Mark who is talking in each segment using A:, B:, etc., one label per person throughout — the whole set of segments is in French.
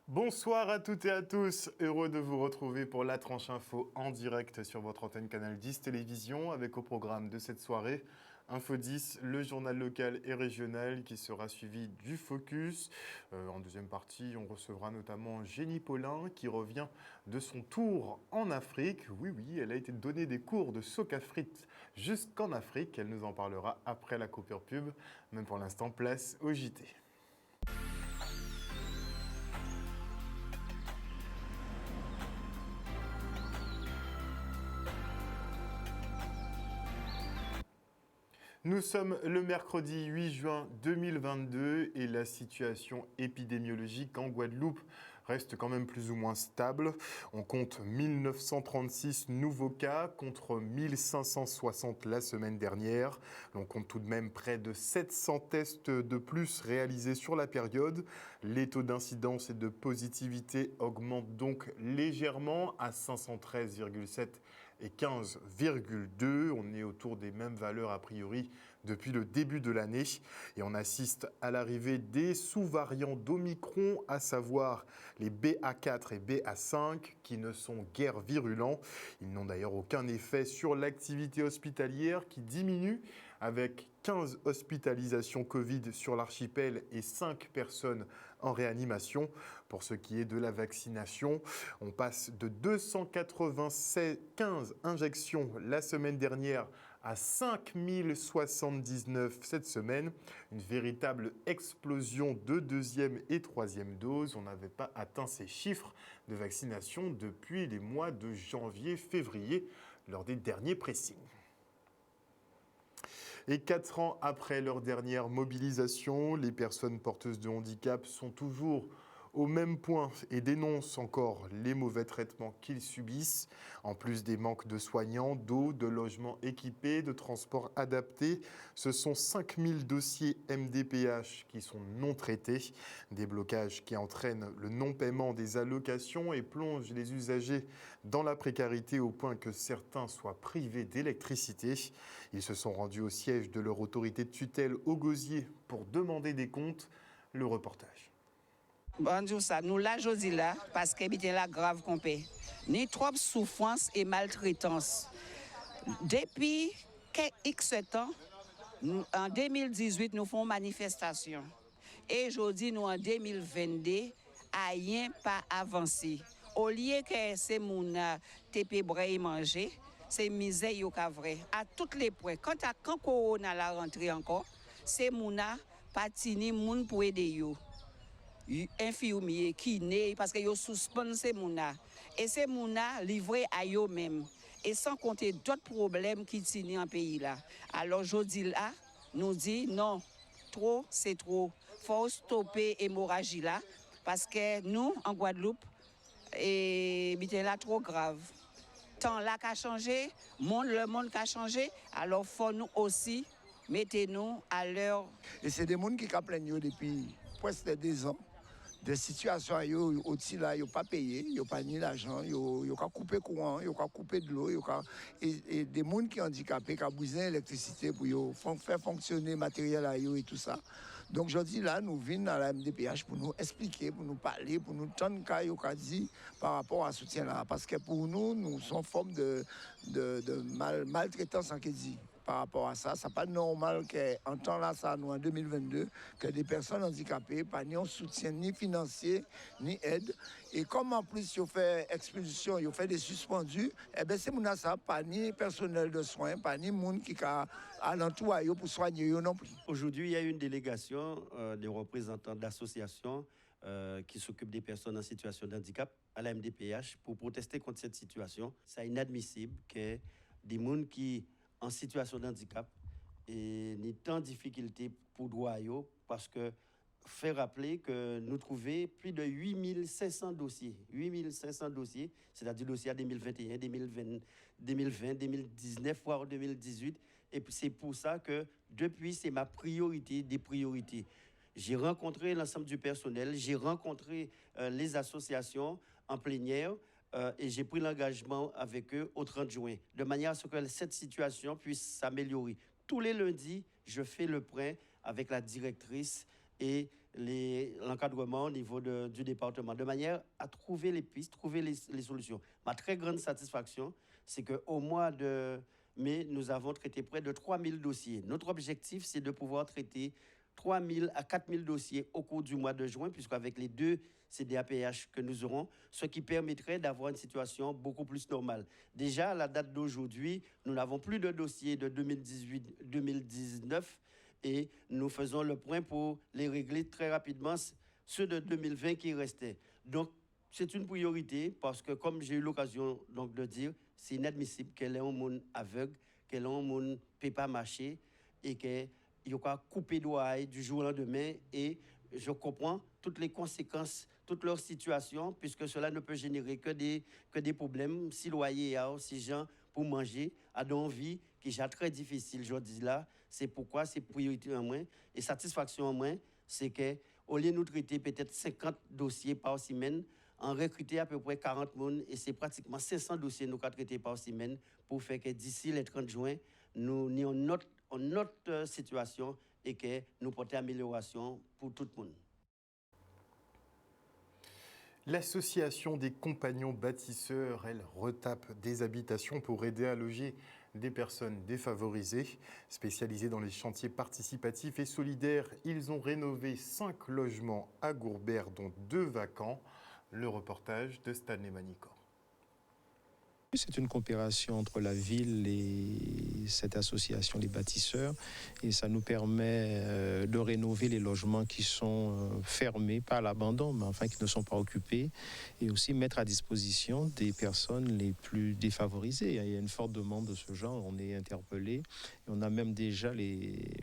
A: Bonsoir à toutes et à tous, heureux de vous retrouver pour la tranche info en direct sur votre antenne Canal 10 Télévision avec au programme de cette soirée Info 10, le journal local et régional qui sera suivi du Focus. En deuxième partie, on recevra notamment Jenny Paulin qui revient de son tour en Afrique. Oui, elle a été donnée des cours de soca frites jusqu'en Afrique. Elle nous en parlera après la coupure pub. Même pour l'instant, place au JT. Nous sommes le mercredi 8 juin 2022 et la situation épidémiologique en Guadeloupe reste quand même plus ou moins stable. On compte 1936 nouveaux cas contre 1560 la semaine dernière. On compte tout de même près de 700 tests de plus réalisés sur la période. Les taux d'incidence et de positivité augmentent donc légèrement à 513,7 et 15,2. On est autour des mêmes valeurs a priori depuis le début de l'année et on assiste à l'arrivée des sous-variants d'Omicron, à savoir les BA4 et BA5 qui ne sont guère virulents. Ils n'ont d'ailleurs aucun effet sur l'activité hospitalière qui diminue avec 15 hospitalisations Covid sur l'archipel et 5 personnes en réanimation. Pour ce qui est de la vaccination, on passe de 295 injections la semaine dernière à 5079 cette semaine. Une véritable explosion de deuxième et troisième doses. On n'avait pas atteint ces chiffres de vaccination depuis les mois de janvier-février lors des derniers pressings. Et 4 ans après leur dernière mobilisation, les personnes porteuses de handicap sont toujours au même point et dénoncent encore les mauvais traitements qu'ils subissent, en plus des manques de soignants, d'eau, de logements équipés, de transports adaptés. Ce sont 5000 dossiers MDPH qui sont non traités, des blocages qui entraînent le non-paiement des allocations et plongent les usagers dans la précarité au point que certains soient privés d'électricité. Ils se sont rendus au siège de leur autorité de tutelle au Gosier pour demander des comptes. Le reportage.
B: Bonjour, ça nous là aujourd'hui là parce que c'est la grave compé. Ni trop souffrance et maltraitance. Depuis X temps, en 2018 nous faisons manifestation. Et aujourd'hui nous en 2022, rien pas avancé. Au lieu que ces mouna TP braille manger, c'est misère yo ka vrai à toutes les points. Quand corona la rentrée encore, ces mouna patini moun pour aider yo. Infirmier, kiné, parce que yo suspend ces mouna. Et ces mouna livrés à eux même. Et sans compter d'autres problèmes qui tiennent en pays là. Alors aujourd'hui là, nous dit non, trop c'est trop. Faut stopper l'hémorragie là, parce que nous en Guadeloupe, et là trop grave. Temps là qu'a changé, le monde qu'a changé, alors faut nous aussi mettez-nous à l'heure.
C: Et c'est des gens qui plaignent depuis presque 2 ans. Des situations où là, ils n'ont pas payé, ils n'ont pas ni l'argent, ils ont coupé courant, ils ont coupé de l'eau, et des gens qui sont handicapés, qui ont besoin d'électricité pour faire fonctionner le matériel et tout ça. Donc aujourd'hui, là, nous venons à la MDPH pour nous expliquer, pour nous parler, pour nous tendre ce dit par rapport à ce soutien-là. Parce que pour nous, nous sommes en forme de maltraitance en dit. Par rapport à ça, c'est pas normal qu'en temps là, ça, nous en 2022, que des personnes handicapées, pas ni un soutien ni financier, ni aide. Et comme en plus, ils fait expulsion, ils fait des suspendus, eh bien, c'est mon ça, pas ni personnel de soins, pas ni monde qui a alentour pour soigner eux non plus.
D: Aujourd'hui, il y a une délégation des représentants d'associations qui s'occupent des personnes en situation de handicap à la MDPH pour protester contre cette situation. C'est inadmissible que des gens qui en situation de handicap et ni tant de difficultés pour droit parce que faire rappeler que nous trouvons plus de 8500 dossiers. 8500 dossiers, c'est-à-dire dossiers à 2021, 2020, 2019, voire 2018. Et c'est pour ça que depuis, c'est ma priorité des priorités. J'ai rencontré l'ensemble du personnel, j'ai rencontré les associations en plénière, et j'ai pris l'engagement avec eux au 30 juin, de manière à ce que cette situation puisse s'améliorer. Tous les lundis, je fais le point avec la directrice et l'encadrement au niveau du département, de manière à trouver les pistes, trouver les solutions. Ma très grande satisfaction, c'est qu'au mois de mai, nous avons traité près de 3000 dossiers. Notre objectif, c'est de pouvoir traiter 3000 à 4000 dossiers au cours du mois de juin, puisqu'avec les 2 CDAPH que nous aurons, ce qui permettrait d'avoir une situation beaucoup plus normale. Déjà, à la date d'aujourd'hui, nous n'avons plus de dossiers de 2018-2019 et nous faisons le point pour les régler très rapidement, ceux de 2020 qui restaient. Donc, c'est une priorité parce que, comme j'ai eu l'occasion de dire, c'est inadmissible qu'elle ait un monde aveugle, qu'elle ait un monde ne peut pas marcher et qu'elle il y a coupé d'oreilles du jour au lendemain et je comprends toutes les conséquences, toute leur situation, puisque cela ne peut générer que des problèmes. Si loyer, si gens pour manger, à une vie qui est très difficile, je dis là, c'est pourquoi c'est priorité en moins et satisfaction en moins, c'est qu'au lieu de nous traiter peut-être 50 dossiers par semaine, on recruter à peu près 40 personnes et c'est pratiquement 500 dossiers nous traiter par semaine pour faire que d'ici le 30 juin, nous ayons notre situation et que nous portons amélioration pour tout le monde.
A: L'association des compagnons bâtisseurs, elle retape des habitations pour aider à loger des personnes défavorisées. Spécialisés dans les chantiers participatifs et solidaires, ils ont rénové 5 logements à Gourbert, dont 2 vacants. Le reportage de Stanley Manicor.
E: C'est une coopération entre la ville et cette association, les bâtisseurs, et ça nous permet de rénover les logements qui sont fermés, pas à l'abandon, mais enfin qui ne sont pas occupés, et aussi mettre à disposition des personnes les plus défavorisées. Il y a une forte demande de ce genre, on est interpellé, et on a même déjà les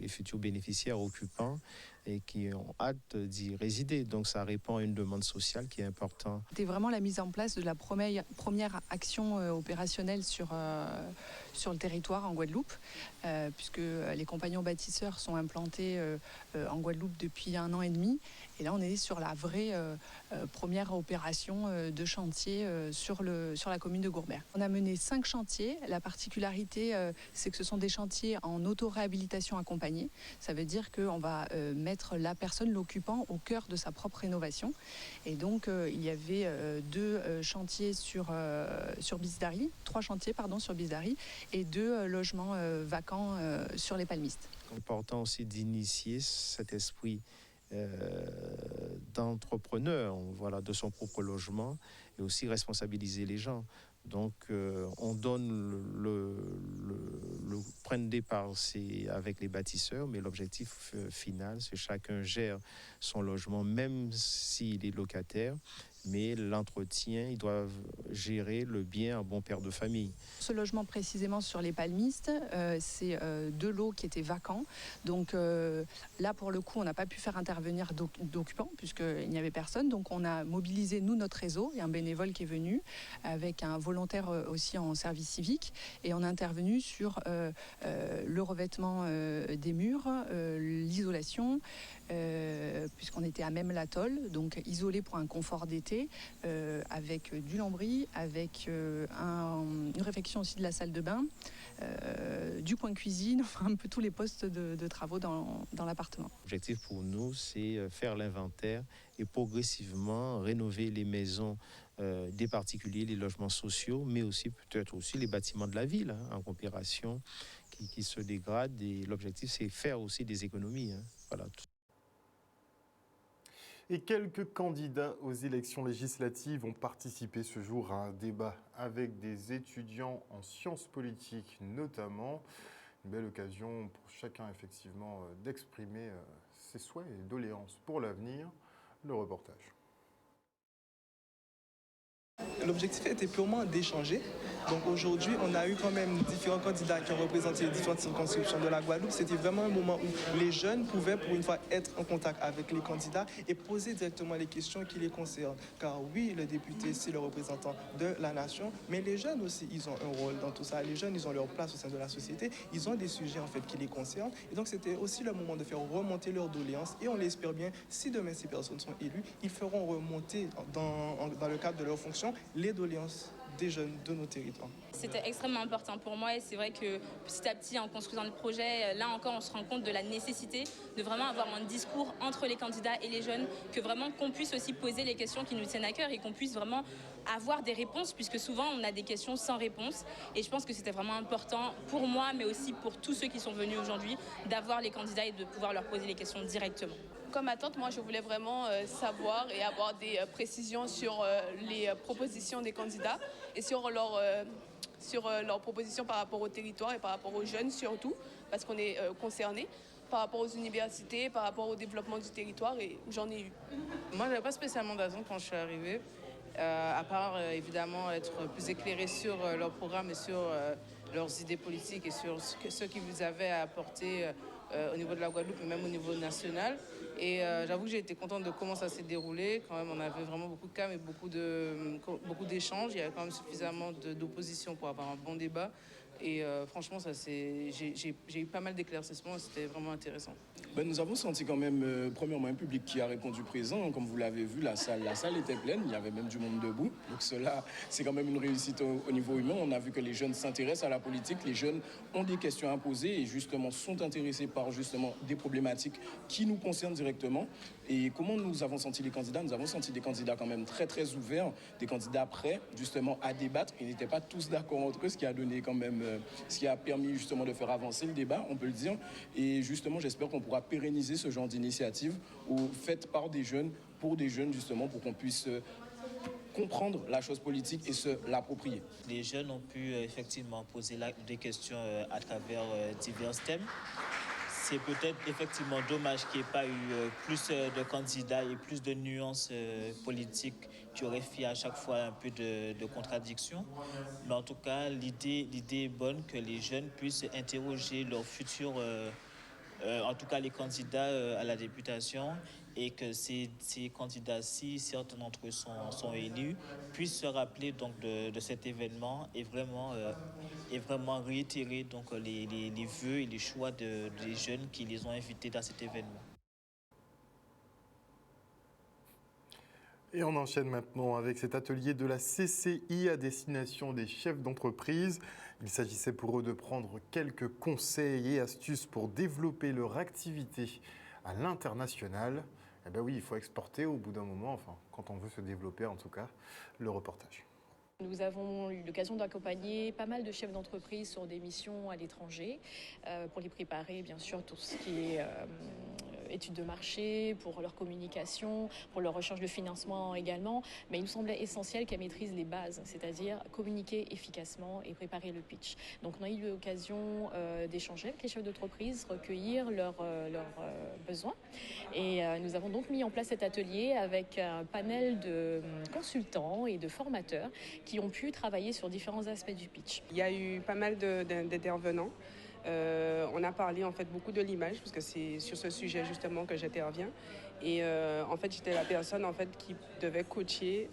E: futurs bénéficiaires occupants et qui ont hâte d'y résider. Donc ça répond à une demande sociale qui est importante.
F: C'était vraiment la mise en place de la première action opérationnelle sur le territoire en Guadeloupe, puisque les compagnons bâtisseurs sont implantés en Guadeloupe depuis 1 an et demi. Et là, on est sur la vraie première opération de chantier sur la commune de Gourbert. On a mené 5 chantiers. La particularité, c'est que ce sont des chantiers en auto-réhabilitation accompagnée. Ça veut dire qu'on va mettre la personne, l'occupant, au cœur de sa propre rénovation. Et donc, il y avait 2 chantiers sur Bisdari, 3 chantiers, pardon, sur Bisdari, et 2 logements vacants sur les Palmistes.
E: Important aussi d'initier cet esprit d'entrepreneur, voilà, de son propre logement, et aussi responsabiliser les gens. Donc, on donne le point de départ, c'est avec les bâtisseurs, mais l'objectif final, c'est que chacun gère son logement, même s'il est locataire. Mais l'entretien, ils doivent gérer le bien en bon père de famille.
F: Ce logement précisément sur les Palmistes, c'est 2 lots qui étaient vacants. Donc là, pour le coup, on n'a pas pu faire intervenir d'occupants puisqu'il n'y avait personne. Donc on a mobilisé, nous, notre réseau. Il y a un bénévole qui est venu avec un volontaire aussi en service civique. Et on a intervenu sur le revêtement des murs, l'isolation, puisqu'on était à même l'atoll, donc isolé pour un confort d'été, avec du lambris, avec une réfection aussi de la salle de bain, du coin cuisine, enfin un peu tous les postes de travaux dans l'appartement.
E: L'objectif pour nous, c'est faire l'inventaire et progressivement rénover les maisons des particuliers, les logements sociaux, mais aussi peut-être aussi les bâtiments de la ville, en coopération, qui se dégradent. Et l'objectif, c'est faire aussi des économies. Voilà.
A: Et quelques candidats aux élections législatives ont participé ce jour à un débat avec des étudiants en sciences politiques notamment. Une belle occasion pour chacun effectivement d'exprimer ses souhaits et doléances pour l'avenir. Le reportage.
G: L'objectif était purement d'échanger. Donc aujourd'hui, on a eu quand même différents candidats qui ont représenté les différentes circonscriptions de la Guadeloupe. C'était vraiment un moment où les jeunes pouvaient pour une fois être en contact avec les candidats et poser directement les questions qui les concernent. Car oui, le député, c'est le représentant de la nation, mais les jeunes aussi, ils ont un rôle dans tout ça. Les jeunes, ils ont leur place au sein de la société. Ils ont des sujets en fait qui les concernent. Et donc c'était aussi le moment de faire remonter leurs doléances. Et on l'espère bien, si demain ces personnes sont élues, ils feront remonter dans le cadre de leurs fonctions les doléances des jeunes de nos territoires.
H: C'était extrêmement important pour moi et c'est vrai que petit à petit, en construisant le projet, là encore, on se rend compte de la nécessité de vraiment avoir un discours entre les candidats et les jeunes, que vraiment qu'on puisse aussi poser les questions qui nous tiennent à cœur et qu'on puisse vraiment avoir des réponses, puisque souvent on a des questions sans réponse. Et je pense que c'était vraiment important pour moi, mais aussi pour tous ceux qui sont venus aujourd'hui, d'avoir les candidats et de pouvoir leur poser les questions directement.
I: Comme attente, moi, je voulais vraiment savoir et avoir des précisions sur les propositions des candidats et sur leurs propositions par rapport au territoire et par rapport aux jeunes surtout, parce qu'on est concernés, par rapport aux universités, par rapport au développement du territoire, et j'en ai eu.
J: Moi, je n'avais pas spécialement d'attente quand je suis arrivée, à part évidemment être plus éclairée sur leur programme et sur leurs idées politiques et sur ce qu'ils vous avaient à apporter au niveau de la Guadeloupe et même au niveau national. Et j'avoue que j'ai été contente de comment ça s'est déroulé. Quand même, on avait vraiment beaucoup de calme et beaucoup d'échanges. Il y avait quand même suffisamment d'opposition pour avoir un bon débat. Et franchement, j'ai eu pas mal d'éclaircissements et c'était vraiment intéressant.
K: Nous avons senti quand même, premièrement, un public qui a répondu présent. Comme vous l'avez vu, la salle était pleine, il y avait même du monde debout. Donc cela, c'est quand même une réussite au niveau humain. On a vu que les jeunes s'intéressent à la politique, les jeunes ont des questions à poser et justement sont intéressés par justement des problématiques qui nous concernent directement. Et comment nous avons senti les candidats? Nous avons senti des candidats quand même très très ouverts, des candidats prêts justement à débattre. Ils n'étaient pas tous d'accord entre eux, ce qui a donné quand même, ce qui a permis justement de faire avancer le débat, on peut le dire. Et justement, j'espère qu'on pourra pérenniser ce genre d'initiative faites par des jeunes, pour des jeunes justement, pour qu'on puisse comprendre la chose politique et se l'approprier.
L: Les jeunes ont pu effectivement poser des questions à travers divers thèmes. C'est peut-être effectivement dommage qu'il n'y ait pas eu plus de candidats et plus de nuances politiques qui auraient fait à chaque fois un peu de contradiction. Mais en tout cas, l'idée est bonne que les jeunes puissent interroger leurs futurs, en tout cas les candidats à la députation, et que ces candidats, si certains d'entre eux sont élus, puissent se rappeler donc de cet événement et vraiment réitérer donc les vœux et les choix des jeunes qui les ont invités dans cet événement.
A: Et on enchaîne maintenant avec cet atelier de la CCI à destination des chefs d'entreprise. Il s'agissait pour eux de prendre quelques conseils et astuces pour développer leur activité à l'international. Eh bien oui, il faut exporter au bout d'un moment, enfin, quand on veut se développer en tout cas, le reportage.
M: Nous avons eu l'occasion d'accompagner pas mal de chefs d'entreprise sur des missions à l'étranger pour les préparer, bien sûr, tout ce qui est études de marché, pour leur communication, pour leur recherche de financement également. Mais il nous semblait essentiel qu'elles maîtrisent les bases, c'est-à-dire communiquer efficacement et préparer le pitch. Donc on a eu l'occasion d'échanger avec les chefs d'entreprise, recueillir leurs besoins. Et nous avons donc mis en place cet atelier avec un panel de consultants et de formateurs qui ont pu travailler sur différents aspects du pitch.
N: Il y a eu pas mal d'intervenants. On a parlé en fait beaucoup de l'image parce que c'est sur ce sujet justement que j'interviens. Et en fait, j'étais la personne en fait qui devait coacher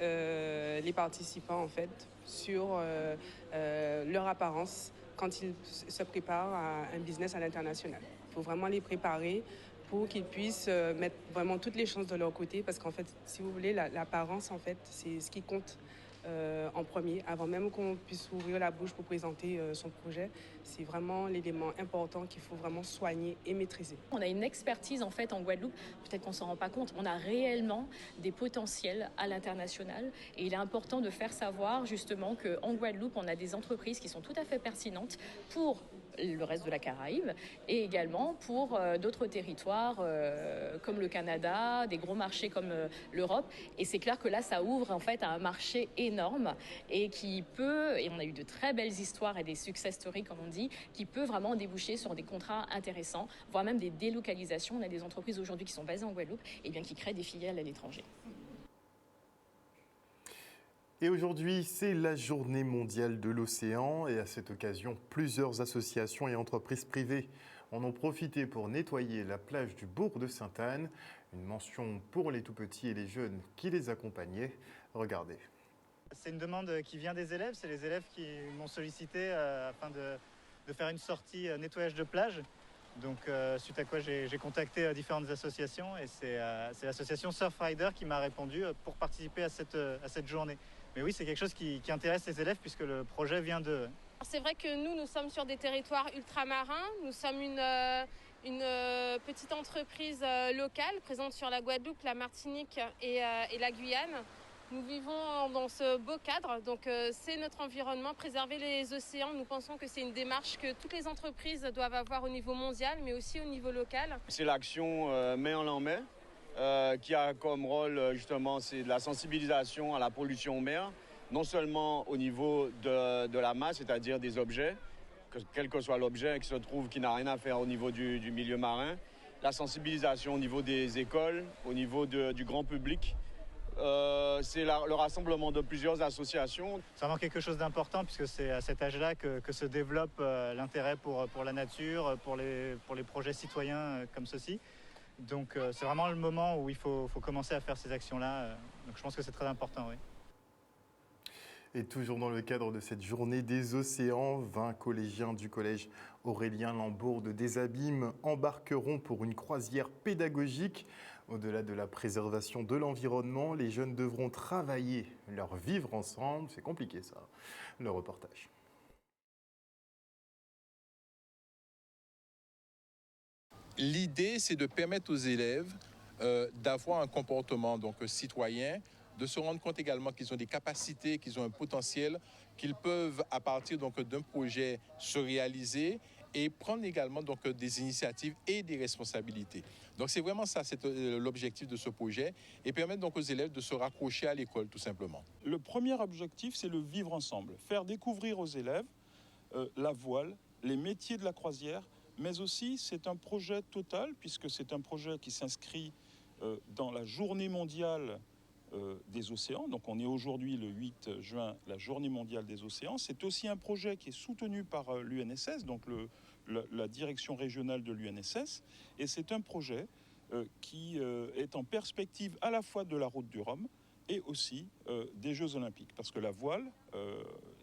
N: les participants en fait sur leur apparence quand ils se préparent à un business à l'international. Il faut vraiment les préparer pour qu'ils puissent mettre vraiment toutes les chances de leur côté parce qu'en fait, si vous voulez, l'apparence en fait, c'est ce qui compte. En premier, avant même qu'on puisse ouvrir la bouche pour présenter son projet. C'est vraiment l'élément important qu'il faut vraiment soigner et maîtriser.
M: On a une expertise en fait en Guadeloupe, peut-être qu'on ne s'en rend pas compte, on a réellement des potentiels à l'international et il est important de faire savoir justement qu'en Guadeloupe, on a des entreprises qui sont tout à fait pertinentes pour le reste de la Caraïbe et également pour d'autres territoires comme le Canada, des gros marchés comme l'Europe. Et c'est clair que là, ça ouvre en fait à un marché énorme et qui peut, et on a eu de très belles histoires et des success stories comme on dit, qui peut vraiment déboucher sur des contrats intéressants, voire même des délocalisations. On a des entreprises aujourd'hui qui sont basées en Guadeloupe et bien qui créent des filiales à l'étranger.
A: Et aujourd'hui, c'est la journée mondiale de l'océan et à cette occasion, plusieurs associations et entreprises privées en ont profité pour nettoyer la plage du bourg de Sainte-Anne. Une mention pour les tout-petits et les jeunes qui les accompagnaient. Regardez.
O: C'est une demande qui vient des élèves. C'est les élèves qui m'ont sollicité afin de faire une sortie nettoyage de plage. Donc suite à quoi j'ai contacté différentes associations et c'est l'association Surfrider qui m'a répondu pour participer à cette journée. Mais oui, c'est quelque chose qui intéresse les élèves puisque le projet vient d'eux.
P: C'est vrai que nous sommes sur des territoires ultramarins. Nous sommes une petite entreprise locale présente sur la Guadeloupe, la Martinique et la Guyane. Nous vivons dans ce beau cadre, donc c'est notre environnement, préserver les océans. Nous pensons que c'est une démarche que toutes les entreprises doivent avoir au niveau mondial, mais aussi au niveau local.
Q: C'est l'action main en main qui a comme rôle justement c'est de la sensibilisation à la pollution en mer, non seulement au niveau de la masse, c'est-à-dire des objets, quel que soit l'objet qui n'a rien à faire au niveau du milieu marin, la sensibilisation au niveau des écoles, au niveau du grand public. C'est le rassemblement de plusieurs associations.
O: C'est vraiment quelque chose d'important puisque c'est à cet âge-là que se développe l'intérêt pour la nature, pour les projets citoyens comme ceci. Donc c'est vraiment le moment où il faut commencer à faire ces actions-là. Donc je pense que c'est très important, oui.
A: Et toujours dans le cadre de cette journée des océans, 20 collégiens du collège Aurélien Lambourd de Des Abîmes embarqueront pour une croisière pédagogique. Au-delà de la préservation de l'environnement, les jeunes devront travailler leur vivre ensemble. C'est compliqué ça, le reportage.
R: L'idée, c'est de permettre aux élèves d'avoir un comportement citoyen, de se rendre compte également qu'ils ont des capacités, qu'ils ont un potentiel, qu'ils peuvent, à partir d'un projet, se réaliser et prendre également des initiatives et des responsabilités. Donc c'est vraiment ça, c'est l'objectif de ce projet, et permettre aux élèves de se raccrocher à l'école tout simplement.
S: Le premier objectif, c'est le vivre ensemble, faire découvrir aux élèves la voile, les métiers de la croisière, mais aussi c'est un projet total, puisque c'est un projet qui s'inscrit dans la journée mondiale des océans. Donc on est aujourd'hui le 8 juin, la journée mondiale des océans. C'est aussi un projet qui est soutenu par l'UNSS, donc la direction régionale de l'UNSS. Et c'est un projet qui est en perspective à la fois de la route du Rhum et aussi des Jeux olympiques. Parce que la voile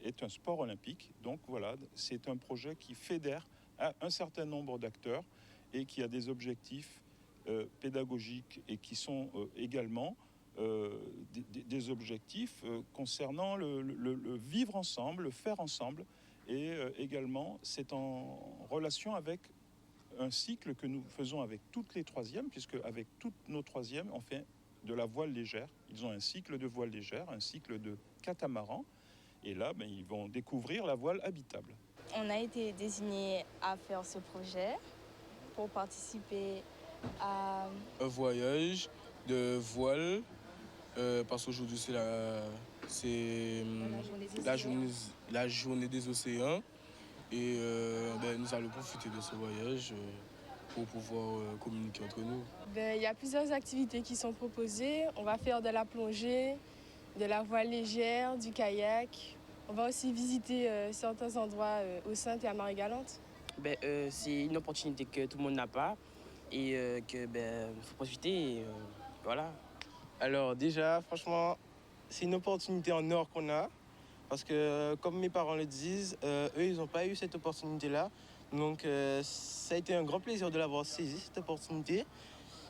S: est un sport olympique. Donc voilà, c'est un projet qui fédère un certain nombre d'acteurs et qui a des objectifs pédagogiques et qui sont également des objectifs concernant le vivre ensemble, le faire ensemble, et également c'est en relation avec un cycle que nous faisons avec toutes les troisièmes, puisque avec toutes nos troisièmes, on fait de la voile légère. Ils ont un cycle de voile légère, un cycle de catamaran, et là, ils vont découvrir la voile habitable.
T: On a été désignés à faire ce projet pour participer à
U: un voyage de voile. Parce qu'aujourd'hui, c'est la journée des océans. Et nous allons profiter de ce voyage pour pouvoir communiquer entre nous.
I: Il y a plusieurs activités qui sont proposées. On va faire de la plongée, de la voile légère, du kayak. On va aussi visiter certains endroits aux Saintes et à Marie-Galante.
V: C'est une opportunité que tout le monde n'a pas et qu'il faut profiter. Et, voilà.
U: Alors déjà, franchement, c'est une opportunité en or qu'on a. Parce que, comme mes parents le disent, eux, ils n'ont pas eu cette opportunité-là. Donc, ça a été un grand plaisir de l'avoir saisi, cette opportunité.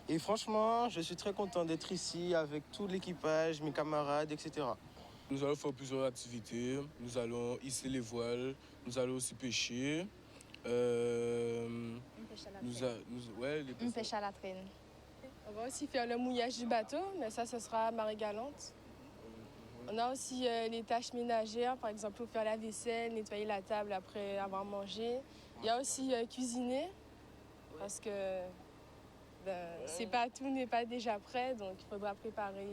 U: Et franchement, je suis très content d'être ici avec tout l'équipage, mes camarades, etc. Nous allons faire plusieurs activités. Nous allons hisser les voiles. Nous allons aussi pêcher.
I: Une pêche à la traîne. On va aussi faire le mouillage du bateau, mais ça, ce sera à Marie-Galante. On a aussi les tâches ménagères, par exemple, pour faire la vaisselle, nettoyer la table après avoir mangé. Il y a aussi cuisiner, parce que tout n'est pas déjà prêt, donc il faudra préparer.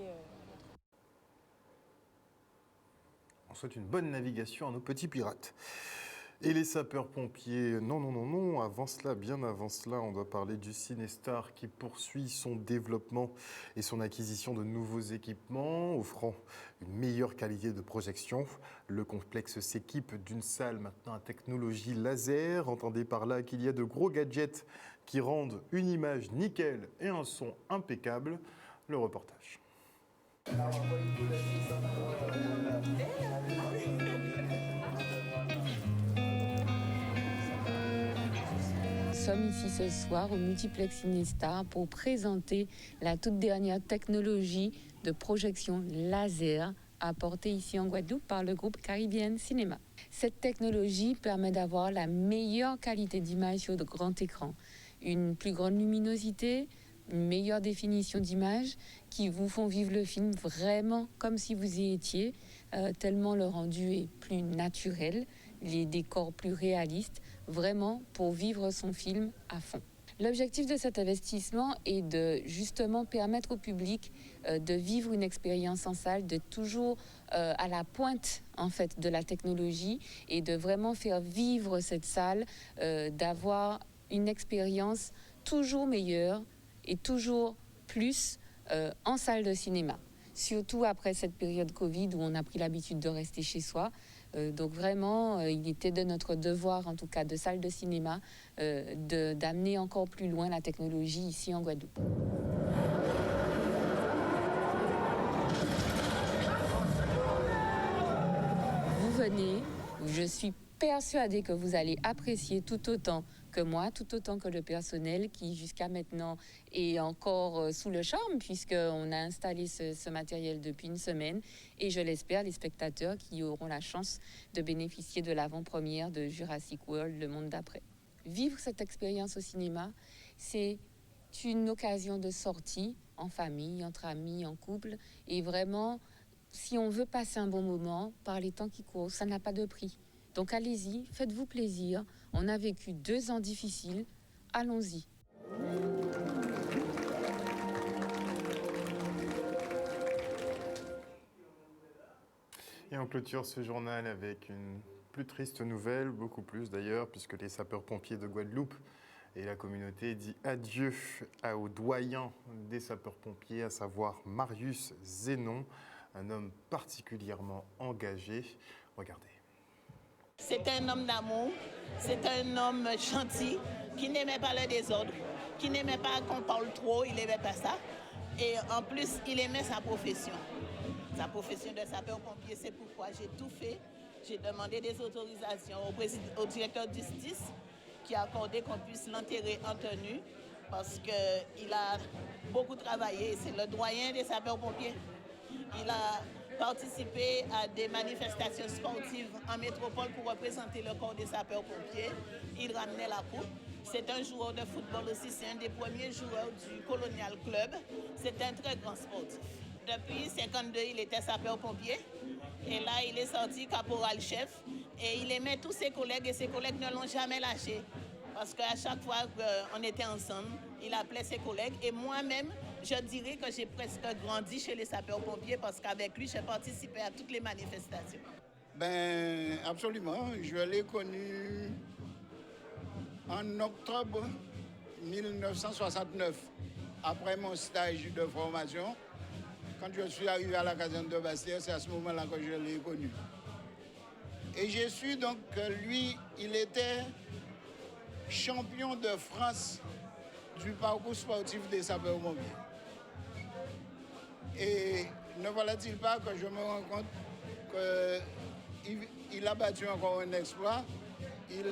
A: On souhaite une bonne navigation à nos petits pirates. Et les sapeurs-pompiers, non, avant cela, bien avant cela, on doit parler du Cinestar qui poursuit son développement et son acquisition de nouveaux équipements, offrant une meilleure qualité de projection. Le complexe s'équipe d'une salle maintenant à technologie laser. Entendez par là qu'il y a de gros gadgets qui rendent une image nickel et un son impeccable. Le reportage.
B: sommes ici ce soir au Multiplex Cinestar pour présenter la toute dernière technologie de projection laser apportée ici en Guadeloupe par le groupe Caribbean Cinéma. Cette technologie permet d'avoir la meilleure qualité d'image sur de grands écrans, une plus grande luminosité, une meilleure définition d'image qui vous font vivre le film vraiment comme si vous y étiez, tellement le rendu est plus naturel, les décors plus réalistes, vraiment pour vivre son film à fond. L'objectif de cet investissement est de justement permettre au public de vivre une expérience en salle, de toujours à la pointe en fait de la technologie et de vraiment faire vivre cette salle, d'avoir une expérience toujours meilleure et toujours plus en salle de cinéma. Surtout après cette période Covid où on a pris l'habitude de rester chez soi. Donc vraiment, il était de notre devoir, en tout cas de salle de cinéma, d'amener encore plus loin la technologie ici en Guadeloupe. Vous venez, je suis persuadée que vous allez apprécier tout autant que moi, tout autant que le personnel qui jusqu'à maintenant est encore sous le charme puisqu'on a installé ce matériel depuis une semaine et je l'espère les spectateurs qui auront la chance de bénéficier de l'avant-première de Jurassic World, le monde d'après. Vivre cette expérience au cinéma, c'est une occasion de sortie en famille, entre amis, en couple et vraiment, si on veut passer un bon moment par les temps qui courent, ça n'a pas de prix. Donc allez-y, faites-vous plaisir. On a vécu 2 ans difficiles. Allons-y.
A: Et on clôture ce journal avec une plus triste nouvelle, beaucoup plus d'ailleurs, puisque les sapeurs-pompiers de Guadeloupe et la communauté dit adieu au doyen des sapeurs-pompiers, à savoir Marius Zénon, un homme particulièrement engagé. Regardez.
C: C'est un homme d'amour, c'est un homme gentil, qui n'aimait pas le désordre, qui n'aimait pas qu'on parle trop, il n'aimait pas ça. Et en plus, il aimait sa profession de sapeur-pompier. C'est pourquoi j'ai tout fait. J'ai demandé des autorisations au directeur de justice qui a accordé qu'on puisse l'enterrer en tenue parce qu'il a beaucoup travaillé. C'est le doyen des sapeurs-pompiers. Il a participé à des manifestations sportives en métropole pour représenter le corps des sapeurs-pompiers. Il ramenait la coupe. C'est un joueur de football aussi, c'est un des premiers joueurs du Colonial Club. C'est un très grand sportif. Depuis 1952, il était sapeur-pompier. Et là, il est sorti caporal-chef. Et il aimait tous ses collègues et ses collègues ne l'ont jamais lâché. Parce qu'à chaque fois qu'on était ensemble, il appelait ses collègues. Et moi-même, je dirais que j'ai presque grandi chez les sapeurs-pompiers parce qu'avec lui, j'ai participé à toutes les manifestations.
W: Ben, absolument. Je l'ai connu en octobre 1969, après mon stage de formation. Quand je suis arrivé à la caserne de Bastille, c'est à ce moment-là que je l'ai connu. Et j'ai su donc que lui, il était champion de France du parcours sportif des sapeurs-pompiers. Et ne voilà-t-il pas que je me rends compte qu'il a battu encore un exploit. Il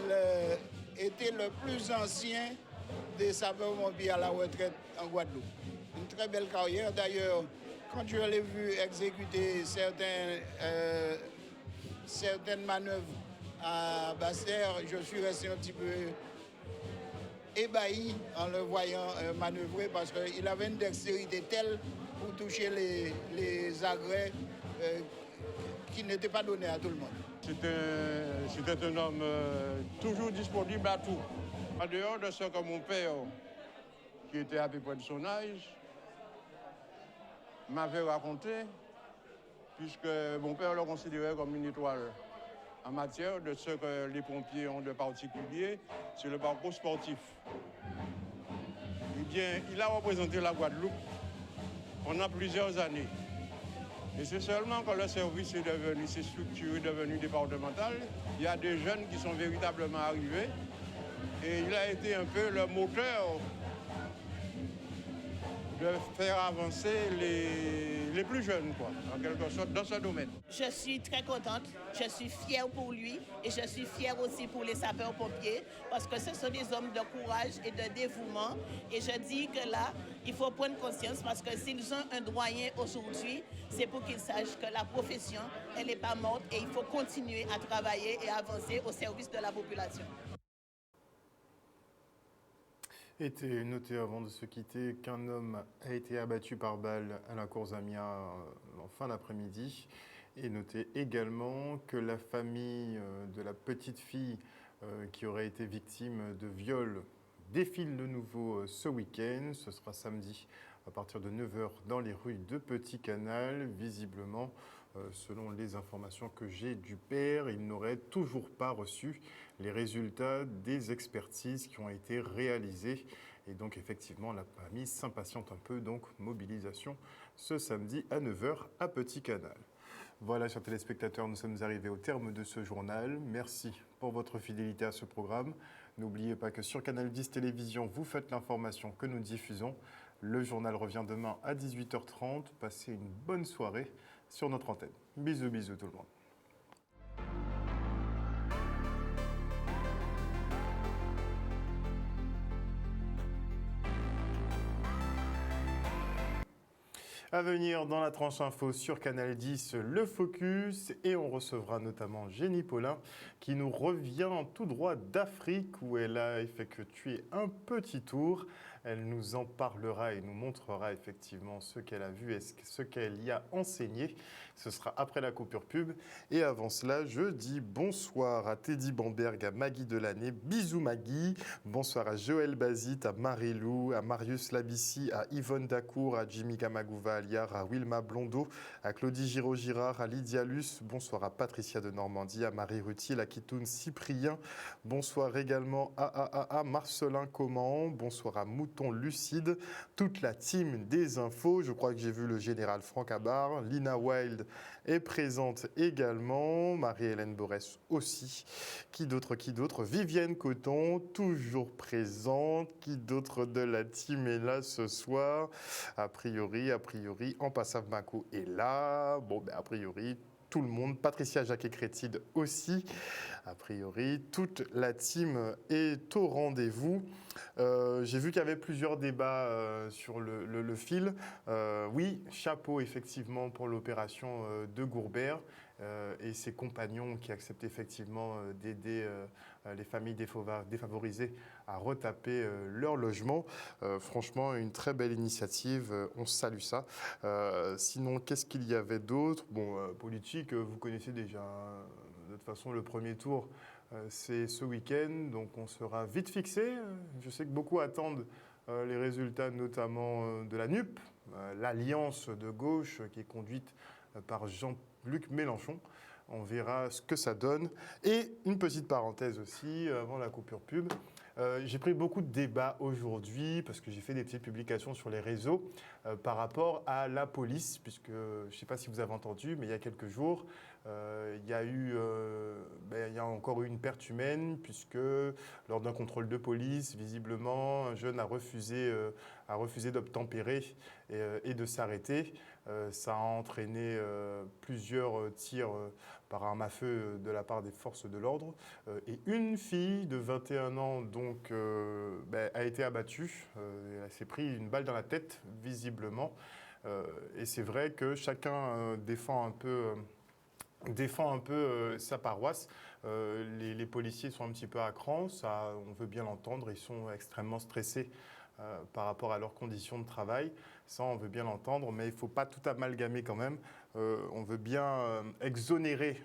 W: était le plus ancien des sapeurs-pompiers à la retraite en Guadeloupe. Une très belle carrière. D'ailleurs, quand je l'ai vu exécuter certaines manœuvres à Basse-Terre, je suis resté un petit peu ébahi en le voyant manœuvrer parce qu'il avait une dextérité telle pour toucher les agrès qui n'étaient pas donnés à tout le monde.
X: C'était un homme toujours disponible à tout. En dehors de ce que mon père, qui était à peu près de son âge, m'avait raconté, puisque mon père le considérait comme une étoile en matière de ce que les pompiers ont de particulier sur le parcours sportif. Eh bien, il a représenté la Guadeloupe pendant plusieurs années. Et c'est seulement quand le service est devenu, ces structures est devenue départementale, il y a des jeunes qui sont véritablement arrivés et il a été un peu le moteur de faire avancer les plus jeunes, quoi, en quelque sorte, dans ce domaine.
C: Je suis très contente, je suis fière pour lui et je suis fière aussi pour les sapeurs-pompiers parce que ce sont des hommes de courage et de dévouement. Et je dis que là, il faut prendre conscience parce que s'ils ont un doyen aujourd'hui, c'est pour qu'ils sachent que la profession, elle n'est pas morte et il faut continuer à travailler et avancer au service de la population.
A: Était noté avant de se quitter qu'un homme a été abattu par balle à la cour Zamia en fin d'après-midi. Et noté également que la famille de la petite fille qui aurait été victime de viol défile de nouveau ce week-end. Ce sera samedi à partir de 9h dans les rues de Petit Canal. Visiblement, selon les informations que j'ai du père, il n'aurait toujours pas reçu les résultats des expertises qui ont été réalisées. Et donc, effectivement, la famille s'impatiente un peu. Donc, mobilisation ce samedi à 9h à Petit Canal. Voilà, chers téléspectateurs, nous sommes arrivés au terme de ce journal. Merci pour votre fidélité à ce programme. N'oubliez pas que sur Canal 10 Télévision, vous faites l'information que nous diffusons. Le journal revient demain à 18h30. Passez une bonne soirée sur notre antenne. Bisous, bisous tout le monde. À venir dans la tranche info sur Canal 10, le Focus, et on recevra notamment Jenny Paulin qui nous revient tout droit d'Afrique où elle a effectué un petit tour. Elle nous en parlera et nous montrera effectivement ce qu'elle a vu et ce qu'elle y a enseigné. Ce sera après la coupure pub. Et avant cela, je dis bonsoir à Teddy Bamberg, à Maggie Delaney. Bisous Maggie. Bonsoir à Joël Bazit, à Marie-Lou, à Marius Labissi, à Yvonne Dacour, à Jimmy Kamagouva Aliar, à Wilma Blondeau, à Claudie Giraud-Girard, à Lydia Luce. Bonsoir à Patricia de Normandie, à Marie Rutier, à Kitoun Cyprien. Bonsoir également à Marcelin Coman. Bonsoir à Mouton Lucide, toute la team des infos. Je crois que j'ai vu le général Franck Abar. Lina Wild est présente également. Marie-Hélène Borès aussi. Qui d'autre? Vivienne Coton, toujours présente. Qui d'autre de la team est là ce soir? A priori, Ampassav Mako est là. Bon, a priori, tout le monde. Patricia Jacquet-Crétide aussi. A priori, toute la team est au rendez-vous. J'ai vu qu'il y avait plusieurs débats sur le fil. Oui, chapeau effectivement pour l'opération de Gourbert et ses compagnons qui acceptent effectivement d'aider les familles défavorisées à retaper leur logement. Franchement, une très belle initiative. On salue ça. Sinon, qu'est-ce qu'il y avait d'autre? Bon, politique, vous connaissez déjà. De toute façon, le premier tour, c'est ce week-end, donc on sera vite fixé. Je sais que beaucoup attendent les résultats, notamment de la NUP, l'alliance de gauche qui est conduite par Jean-Luc Mélenchon. On verra ce que ça donne. Et une petite parenthèse aussi, avant la coupure pub. J'ai pris beaucoup de débats aujourd'hui parce que j'ai fait des petites publications sur les réseaux par rapport à la police, puisque je ne sais pas si vous avez entendu, mais il y a quelques jours, il y a encore eu une perte humaine, puisque lors d'un contrôle de police, visiblement, un jeune a refusé d'obtempérer et de s'arrêter. Ça a entraîné plusieurs tirs par arme à feu de la part des forces de l'ordre. Et une fille de 21 ans donc, a été abattue. Elle s'est pris une balle dans la tête, visiblement. Et c'est vrai que chacun défend un peu sa paroisse. Les policiers sont un petit peu à cran, ça, on veut bien l'entendre. Ils sont extrêmement stressés par rapport à leurs conditions de travail. Ça, on veut bien l'entendre, mais il ne faut pas tout amalgamer quand même. On veut bien exonérer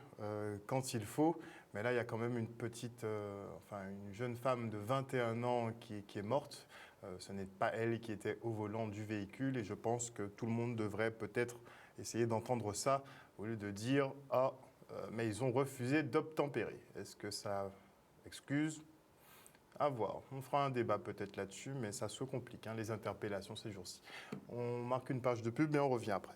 A: quand il faut, mais là, il y a quand même une jeune femme de 21 ans qui est morte. Ce n'est pas elle qui était au volant du véhicule, et je pense que tout le monde devrait peut-être essayer d'entendre ça au lieu de dire « Ah, mais ils ont refusé d'obtempérer ». Est-ce que ça excuse ? À voir. On fera un débat peut-être là-dessus, mais ça se complique, les interpellations ces jours-ci. On marque une page de pub et on revient après.